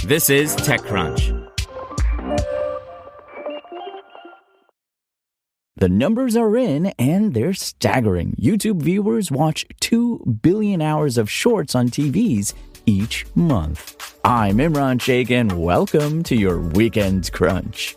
This is TechCrunch. The numbers are in, and they're staggering. YouTube viewers watch 2 billion hours of shorts on TVs each month. I'm Imran Sheikh, and welcome to your Weekend Crunch.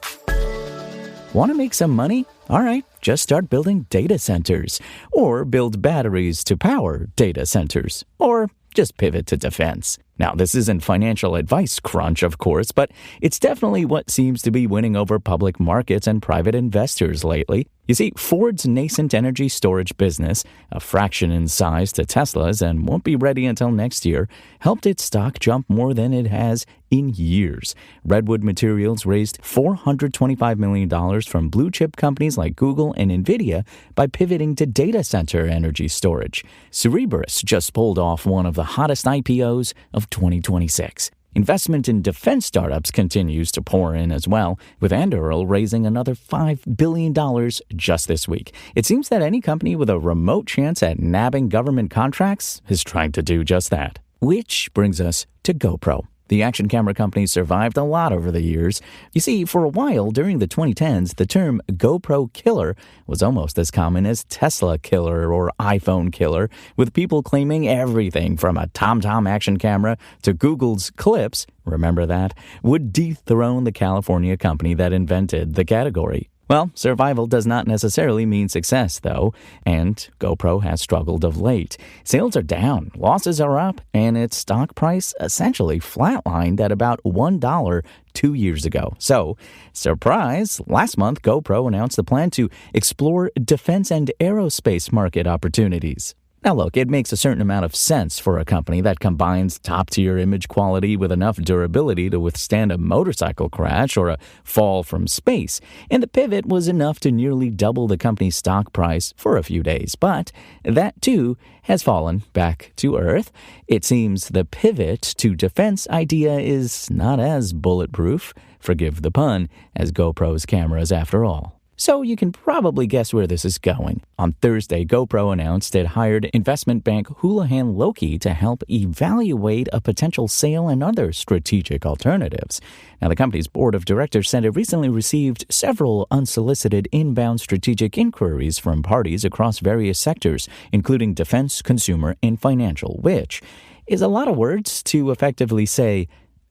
Want to make some money? All right, just start building data centers, or build batteries to power data centers, or just pivot to defense. Now, this isn't financial advice crunch, of course, but it's definitely what seems to be winning over public markets and private investors lately. You see, Ford's nascent energy storage business, a fraction in size to Tesla's and won't be ready until next year, helped its stock jump more than it has in years. Redwood Materials raised $425 million from blue-chip companies like Google and NVIDIA by pivoting to data center energy storage. Cerebras just pulled off one of the hottest IPOs of 2026. Investment in defense startups continues to pour in as well, with Anduril raising another $5 billion just this week. It seems that any company with a remote chance at nabbing government contracts is trying to do just that. Which brings us to GoPro. The action camera company survived a lot over the years. You see, for a while during the 2010s, the term GoPro killer was almost as common as Tesla killer or iPhone killer, with people claiming everything from a TomTom action camera to Google's Clips, remember that, would dethrone the California company that invented the category. Well, survival does not necessarily mean success, though, and GoPro has struggled of late. Sales are down, losses are up, and its stock price essentially flatlined at about $1 2 years ago. So, surprise, last month GoPro announced the plan to explore defense and aerospace market opportunities. Now look, it makes a certain amount of sense for a company that combines top-tier image quality with enough durability to withstand a motorcycle crash or a fall from space. And the pivot was enough to nearly double the company's stock price for a few days. But that, too, has fallen back to earth. It seems the pivot to defense idea is not as bulletproof, forgive the pun, as GoPro's cameras after all. So you can probably guess where this is going. On Thursday, GoPro announced it hired investment bank Houlihan Lokey to help evaluate a potential sale and other strategic alternatives. Now, the company's board of directors said it recently received several unsolicited inbound strategic inquiries from parties across various sectors, including defense, consumer, and financial, which is a lot of words to effectively say,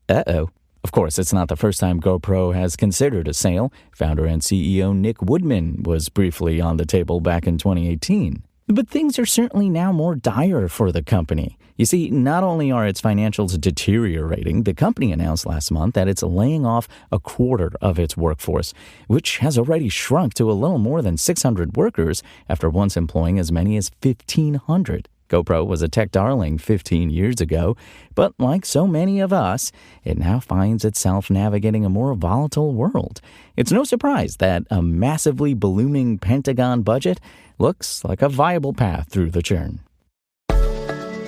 uh-oh. Of course, it's not the first time GoPro has considered a sale. Founder and CEO Nick Woodman was briefly on the table back in 2018. But things are certainly now more dire for the company. You see, not only are its financials deteriorating, the company announced last month that it's laying off a quarter of its workforce, which has already shrunk to a little more than 600 workers after once employing as many as 1,500. GoPro was a tech darling 15 years ago, but like so many of us, it now finds itself navigating a more volatile world. It's no surprise that a massively ballooning Pentagon budget looks like a viable path through the churn.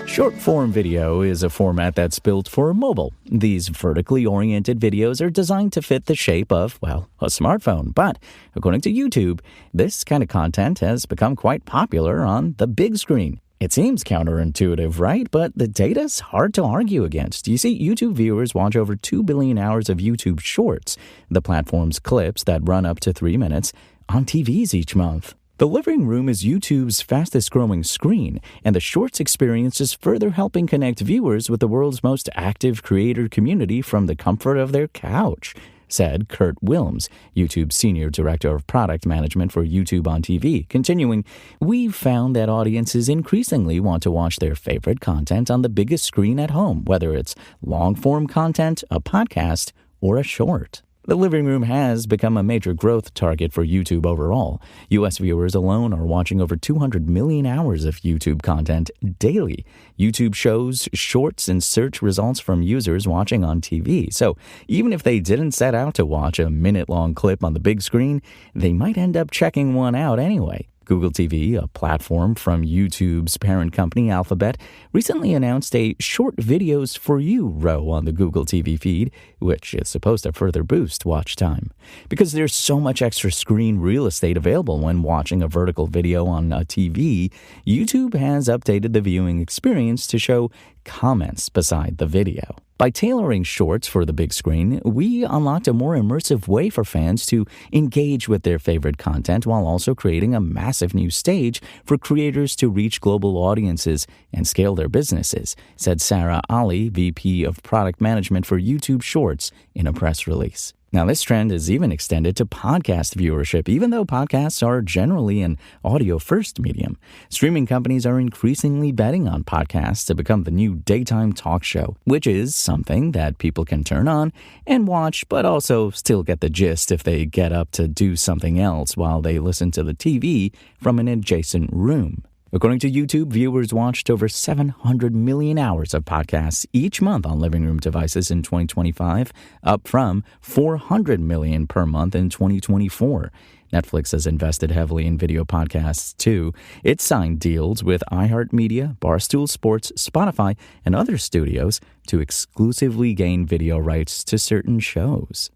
Short-form video is a format that's built for mobile. These vertically oriented videos are designed to fit the shape of, well, a smartphone. But according to YouTube, this kind of content has become quite popular on the big screen. It seems counterintuitive, right? But the data's hard to argue against. You see, YouTube viewers watch over 2 billion hours of YouTube Shorts, the platform's clips that run up to 3 minutes, on TVs each month. The living room is YouTube's fastest-growing screen, and the Shorts experience is further helping connect viewers with the world's most active creator community from the comfort of their couch, said Kurt Wilms, YouTube's Senior Director of Product Management for YouTube on TV. Continuing, "We've found that audiences increasingly want to watch their favorite content on the biggest screen at home, whether it's long-form content, a podcast, or a short." The living room has become a major growth target for YouTube overall. U.S. viewers alone are watching over 200 million hours of YouTube content daily. YouTube shows shorts and search results from users watching on TV. So even if they didn't set out to watch a minute-long clip on the big screen, they might end up checking one out anyway. Google TV, a platform from YouTube's parent company Alphabet, recently announced a Short Videos for You row on the Google TV feed, which is supposed to further boost watch time. Because there's so much extra screen real estate available when watching a vertical video on a TV, YouTube has updated the viewing experience to show comments beside the video. By tailoring shorts for the big screen, we unlocked a more immersive way for fans to engage with their favorite content while also creating a massive new stage for creators to reach global audiences and scale their businesses, said Sarah Ali, VP of Product Management for YouTube Shorts, in a press release. Now, this trend is even extended to podcast viewership, even though podcasts are generally an audio-first medium. Streaming companies are increasingly betting on podcasts to become the new daytime talk show, which is something that people can turn on and watch, but also still get the gist if they get up to do something else while they listen to the TV from an adjacent room. According to YouTube, viewers watched over 700 million hours of podcasts each month on living room devices in 2025, up from 400 million per month in 2024. Netflix has invested heavily in video podcasts, too. It signed deals with iHeartMedia, Barstool Sports, Spotify, and other studios to exclusively gain video rights to certain shows.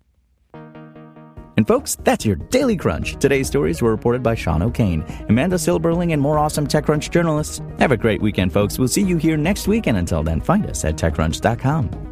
And folks, that's your Daily Crunch. Today's stories were reported by Sean O'Kane, Amanda Silberling, and more awesome TechCrunch journalists. Have a great weekend, folks. We'll see you here next week, and until then, find us at TechCrunch.com.